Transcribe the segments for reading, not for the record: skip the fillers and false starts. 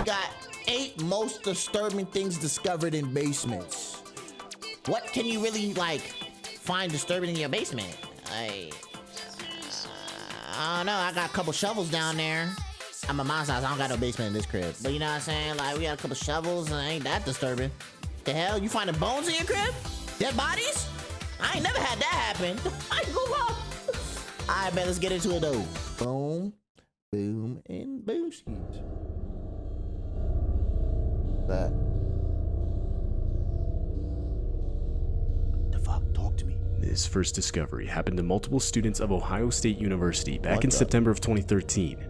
got 8 most disturbing things discovered in basements. What can you really like find disturbing in your basement? I don't know. I got a couple shovels down there. I'm at my house. I don't got no basement in this crib. But you know what I'm saying? Like, we got a couple shovels and ain't that disturbing. The hell? You finding bones in your crib? Dead bodies? I ain't never had that happen. I ain't gonna lie. Alright, man, let's get into it though. Boom, boom, and boom skis. That. The fuck? Talk to me. This first discovery happened to multiple students of Ohio State University back in September of 2013.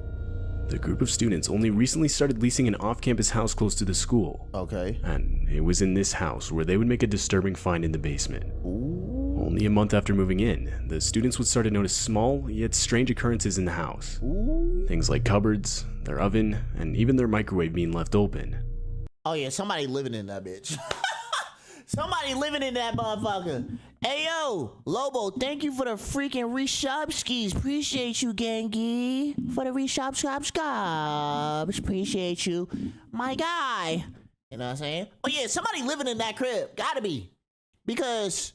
The group of students only recently started leasing an off-campus house close to the school. Okay. And it was in this house where they would make a disturbing find in the basement. Ooh. Only a month after moving in, the students would start to notice small yet strange occurrences in the house. Ooh. Things like cupboards, their oven, and even their microwave being left open. Oh yeah, somebody living in that bitch. Somebody living in that motherfucker. Hey yo, Lobo, thank you for the freaking reshop skis. Appreciate you, Gengi. For the reshop scobs. Appreciate you. My guy. You know what I'm saying? Oh yeah, somebody living in that crib. Gotta be. Because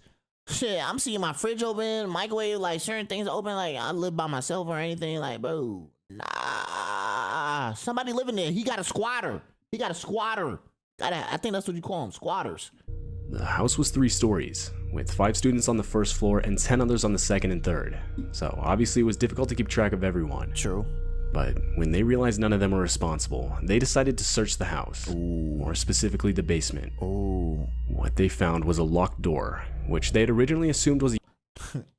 shit, I'm seeing my fridge open, microwave, like certain things open, like I live by myself or anything, like bro. Nah. Somebody living there. He got a squatter. He got a squatter. I think that's what you call them, squatters. The house was 3 stories, with 5 students on the first floor and 10 others on the second and third. So obviously it was difficult to keep track of everyone. True. But when they realized none of them were responsible, they decided to search the house. Ooh. More specifically the basement. Ooh. What they found was a locked door, which they had originally assumed was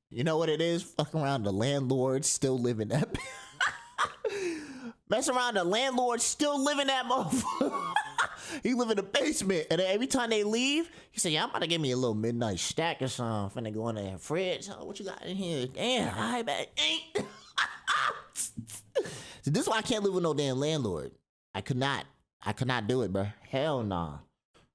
You know what it is? Fucking around, the landlord still living that. Mess around, the landlord still living that motherfucker. He live in the basement, and every time they leave, he say, "Yeah, I'm about to give me a little midnight stack or something. Finna go in the fridge. Oh, what you got in here? Damn, I bet ain't." So this is why I can't live with no damn landlord. I could not do it, bro. Hell nah.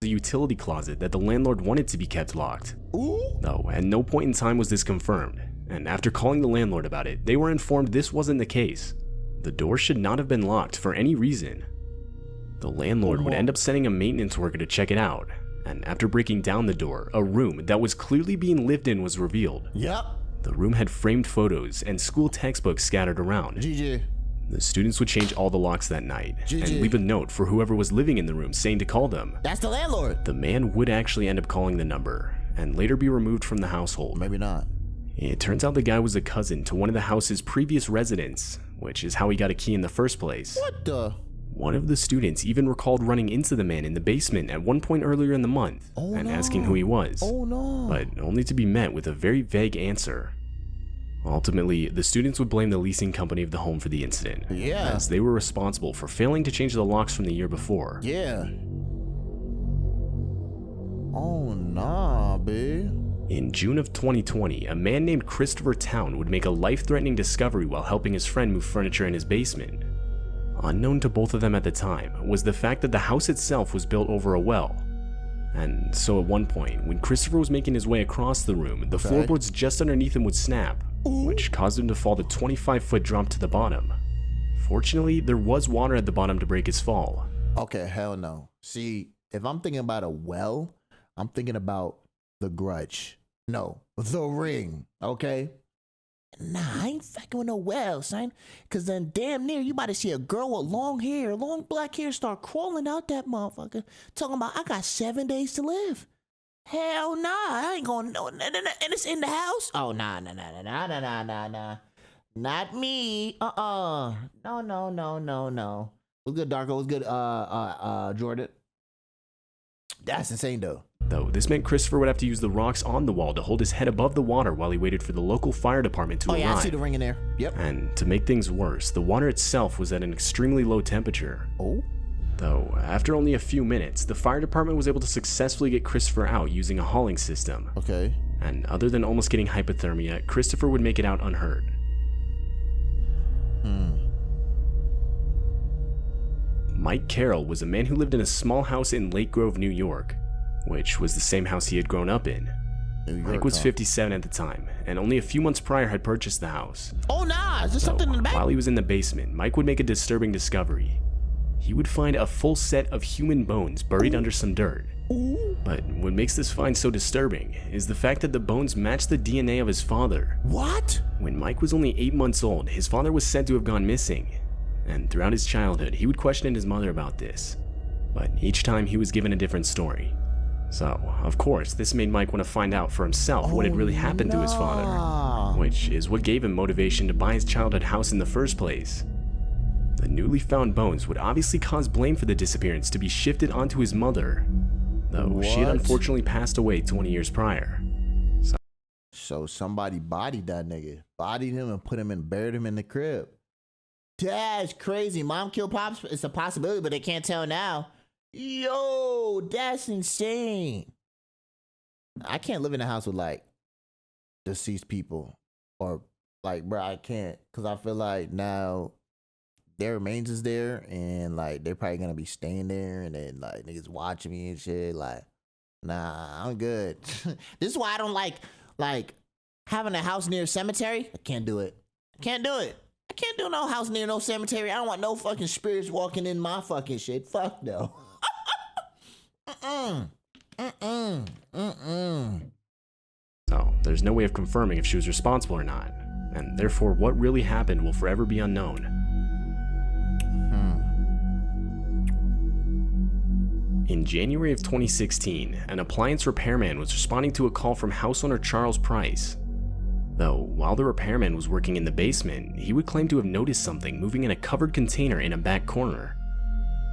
the utility closet that the landlord wanted to be kept locked. Ooh. Though at no point in time was this confirmed, and after calling the landlord about it, they were informed this wasn't the case. The door should not have been locked for any reason. The landlord would end up sending a maintenance worker to check it out, and after breaking down the door, a room that was clearly being lived in was revealed. Yep. The room had framed photos and school textbooks scattered around. GG. The students would change all the locks that night GG. and leave a note for whoever was living in the room saying to call them. That's the landlord. The man would actually end up calling the number and later be removed from the household. Maybe not. It turns out the guy was a cousin to one of the house's previous residents, which is how he got a key in the first place. What the? One of the students even recalled running into the man in the basement at one point earlier in the month and asking who he was, but only to be met with a very vague answer. Ultimately, the students would blame the leasing company of the home for the incident, as they were responsible for failing to change the locks from the year before. Yeah. Oh nah, babe. In June of 2020, a man named Christopher Town would make a life-threatening discovery while helping his friend move furniture in his basement. Unknown to both of them at the time was the fact that the house itself was built over a well. And so at one point, when Christopher was making his way across the room, the floorboards just underneath him would snap, which caused him to fall the 25-foot drop to the bottom. Fortunately, there was water at the bottom to break his fall. Okay, hell no. See, if I'm thinking about a well, I'm thinking about The Grudge. No, The Ring, okay? Nah, I ain't fucking with no well, son. Cause then damn near you about to see a girl with long hair, long black hair start crawling out that motherfucker. Talking about, I got 7 days to live. Hell nah, I ain't gonna know. And it's in the house? Oh, nah. Not me. No. What's good, Darko? What's good, Jordan? That's insane, though. Though this meant Christopher would have to use the rocks on the wall to hold his head above the water while he waited for the local fire department to arrive. Oh yeah, I see the ring in there. Yep. And to make things worse, the water itself was at an extremely low temperature. Oh? Though, after only a few minutes, the fire department was able to successfully get Christopher out using a hauling system. Okay. And other than almost getting hypothermia, Christopher would make it out unhurt. Mike Carroll was a man who lived in a small house in Lake Grove, New York, which was the same house he had grown up in. Mike was 57 at the time, and only a few months prior had purchased the house. Oh nah, is there something in the back? While he was in the basement, Mike would make a disturbing discovery. he would find a full set of human bones buried under some dirt. But what makes this find so disturbing is the fact that the bones match the DNA of his father. What? When Mike was only 8 months old, his father was said to have gone missing, and throughout his childhood, he would question his mother about this. But each time he was given a different story. So, of course, this made Mike want to find out for himself what had really happened to his father, which is what gave him motivation to buy his childhood house in the first place. The newly found bones would obviously cause blame for the disappearance to be shifted onto his mother, though she had unfortunately passed away 20 years prior. So somebody bodied that nigga. Bodied him and put him and buried him in the crib. That's crazy. Mom killed Pops. It's a possibility, but they can't tell now. Yo, that's insane. I can't live in a house with like deceased people. Or like, bro, I can't. Because I feel like now their remains is there and like they're probably gonna be staying there and then like niggas watching me and shit. Like, nah, I'm good. This is why I don't like having a house near a cemetery. I can't do it. I can't do it. I can't do no house near no cemetery. I don't want no fucking spirits walking in my fucking shit. Fuck no. So, there's no way of confirming if she was responsible or not, and therefore what really happened will forever be unknown. In January of 2016, an appliance repairman was responding to a call from house owner Charles Price. Though, while the repairman was working in the basement, he would claim to have noticed something moving in a covered container in a back corner.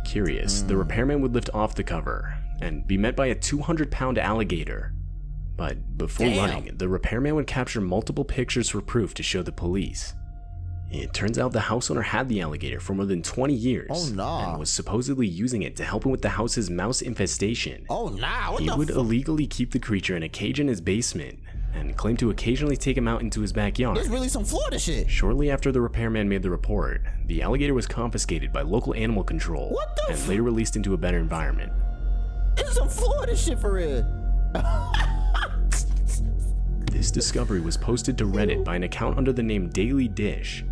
Curious, the repairman would lift off the cover and be met by a 200-pound alligator. But before running, the repairman would capture multiple pictures for proof to show the police. It turns out the house owner had the alligator for more than 20 years and was supposedly using it to help him with the house's mouse infestation. He would illegally keep the creature in a cage in his basement and claimed to occasionally take him out into his backyard. This really some Florida shit. Shortly after the repairman made the report, the alligator was confiscated by local animal control and later released into a better environment. This is some Florida shit for real. This discovery was posted to Reddit by an account under the name Daily Dish.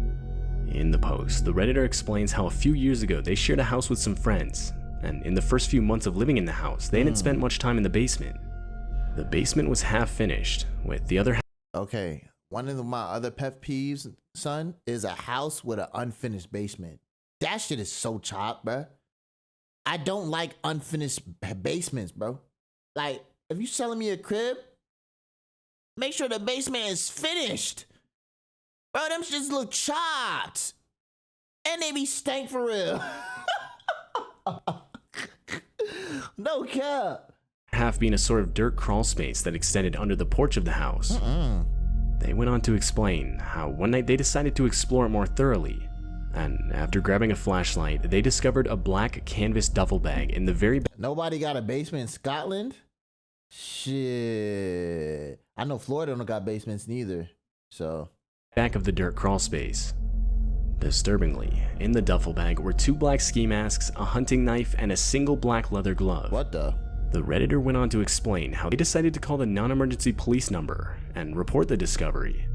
In the post, the Redditor explains how a few years ago they shared a house with some friends, and in the first few months of living in the house, they hadn't spent much time in the basement. The basement was half finished, with the other half. Okay, one of my other pet peeves, son, is a house with an unfinished basement. That shit is so chopped, bro. I don't like unfinished basements, bro. Like, if you selling me a crib, make sure the basement is finished. Bro, them shits look chopped. And they be stank for real. No cap. Half being a sort of dirt crawl space that extended under the porch of the house. They went on to explain how one night they decided to explore it more thoroughly. And after grabbing a flashlight, they discovered a black canvas duffel bag in the very back. Nobody got a basement in Scotland? Shit. I know Florida don't got basements neither. So. Back of the dirt crawl space. Disturbingly, in the duffel bag were 2 black ski masks, a hunting knife, and a single black leather glove. What the? The Redditor went on to explain how they decided to call the non-emergency police number and report the discovery,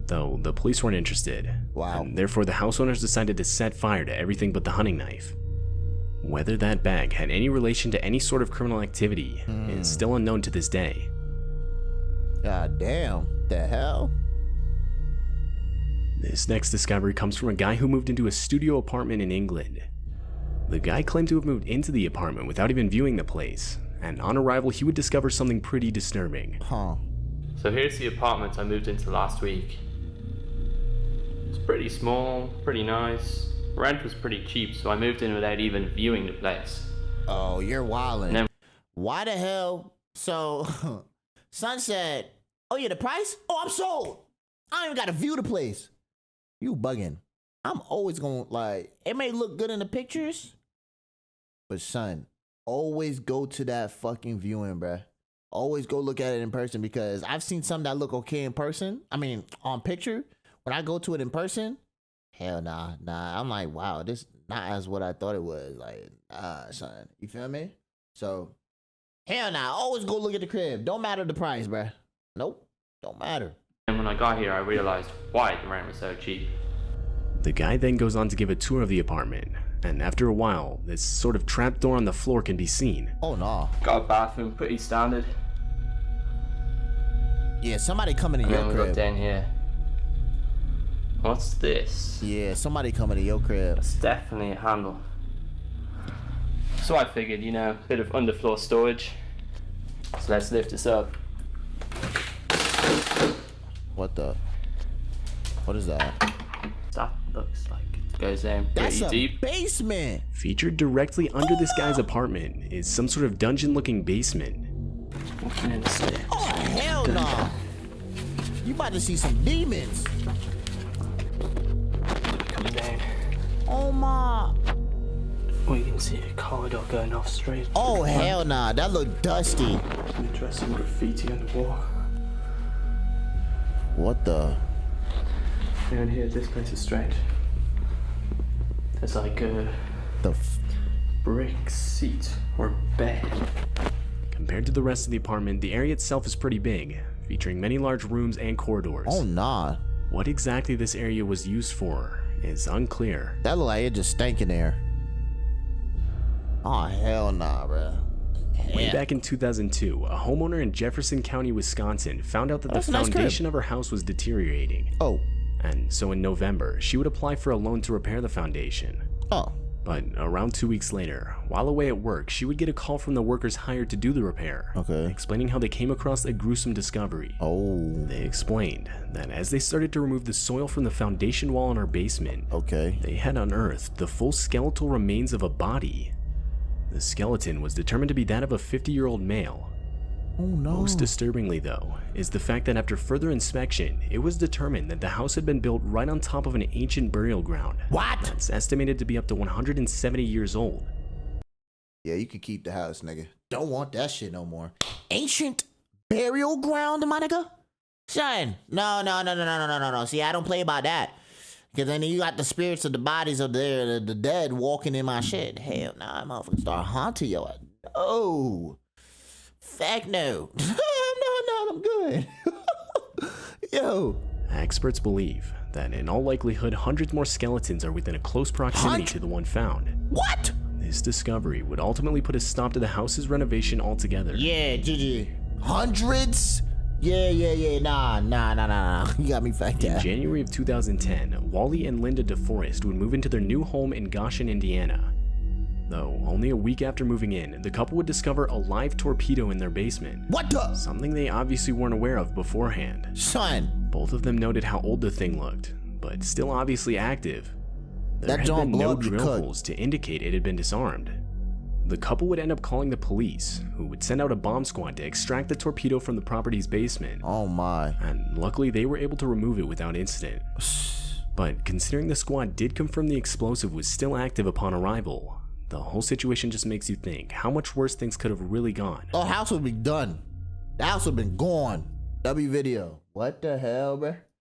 though the police weren't interested. Wow. And therefore the house owners decided to set fire to everything but the hunting knife. Whether that bag had any relation to any sort of criminal activity is still unknown to this day. God damn, the hell? This next discovery comes from a guy who moved into a studio apartment in England. The guy claimed to have moved into the apartment without even viewing the place, and on arrival he would discover something pretty disturbing. So here's the apartment I moved into last week. It's pretty small, pretty nice. Rent was pretty cheap, so I moved in without even viewing the place. Oh, you're wildin'. Why the hell? So, son said, oh yeah, the price? Oh, I'm sold. I don't even gotta view the place. You bugging. I'm always gonna, like, it may look good in the pictures, but son, always go to that fucking viewing, bruh. Always go look at it in person, because I've seen some that look okay in person. I mean, on picture. When I go to it in person, hell nah. I'm like, wow, this not as what I thought it was. Like, son, you feel me? So, hell nah. Always go look at the crib. Don't matter the price, bruh. Nope, don't matter. And when I got here, I realized why the rent was so cheap. The guy then goes on to give a tour of the apartment, and after a while, this sort of trapdoor on the floor can be seen. Oh no. Got a bathroom, pretty standard. Yeah, somebody coming to And your then we got crib. down here. What's this? Yeah, somebody coming to your crib. It's definitely a handle. So I figured, you know, a bit of underfloor storage. So let's lift this up. What the? What is that? That looks like it goes down That's pretty a deep. basement. Featured directly under this guy's apartment is some sort of dungeon-looking basement. Walking in the stairs. Oh hell no! You about to see some demons. Coming down. Oh my. Oh, you can see a corridor going off straight. Oh hell nah, that look dusty. Interesting graffiti on the wall. What the? Down here, this place is strange. There's like a The brick seat or bed. Compared to the rest of the apartment, the area itself is pretty big, featuring many large rooms and corridors. Oh nah. What exactly this area was used for is unclear. That look like it just stank in there. Oh hell nah, bro. Way back in 2002, a homeowner in Jefferson County, Wisconsin found out that That's the a nice crib. foundation of her house was deteriorating. Oh. And so in November, she would apply for a loan to repair the foundation. Oh. But around 2 weeks later, while away at work, she would get a call from the workers hired to do the repair, Okay. explaining how they came across a gruesome discovery. Oh. They explained that as they started to remove the soil from the foundation wall in our basement, Okay. they had unearthed the full skeletal remains of a body. The skeleton was determined to be that of a 50-year-old male. Oh no. Most disturbingly, though, is the fact that after further inspection, it was determined that the house had been built right on top of an ancient burial ground. What? That's estimated to be up to 170 years old. Yeah, you could keep the house, nigga. Don't want that shit no more. Ancient burial ground, my nigga? Son, no. See, I don't play about that. Because then you got the spirits of the bodies of the dead walking in my shit. Hell nah, motherfuckers start haunting yo. Oh. Fact no. no, I'm good. Yo. Experts believe that in all likelihood, hundreds more skeletons are within a close proximity to the one found. What? This discovery would ultimately put a stop to the house's renovation altogether. Yeah, GG. Hundreds? Yeah. Nah. You got me fucked In up. January of 2010, Wally and Linda DeForest would move into their new home in Goshen, Indiana. Though, only a week after moving in, the couple would discover a live torpedo in their basement. What the? Something they obviously weren't aware of beforehand. Son. Both of them noted how old the thing looked, but still obviously active. There That had don't been blow no up your drill cut. holes to indicate it had been disarmed. The couple would end up calling the police, who would send out a bomb squad to extract the torpedo from the property's basement. Oh my. And luckily they were able to remove it without incident. But considering the squad did confirm the explosive was still active upon arrival, the whole situation just makes you think how much worse things could have really gone. The house would be done. The house would have been gone. W video. What the hell, bruh?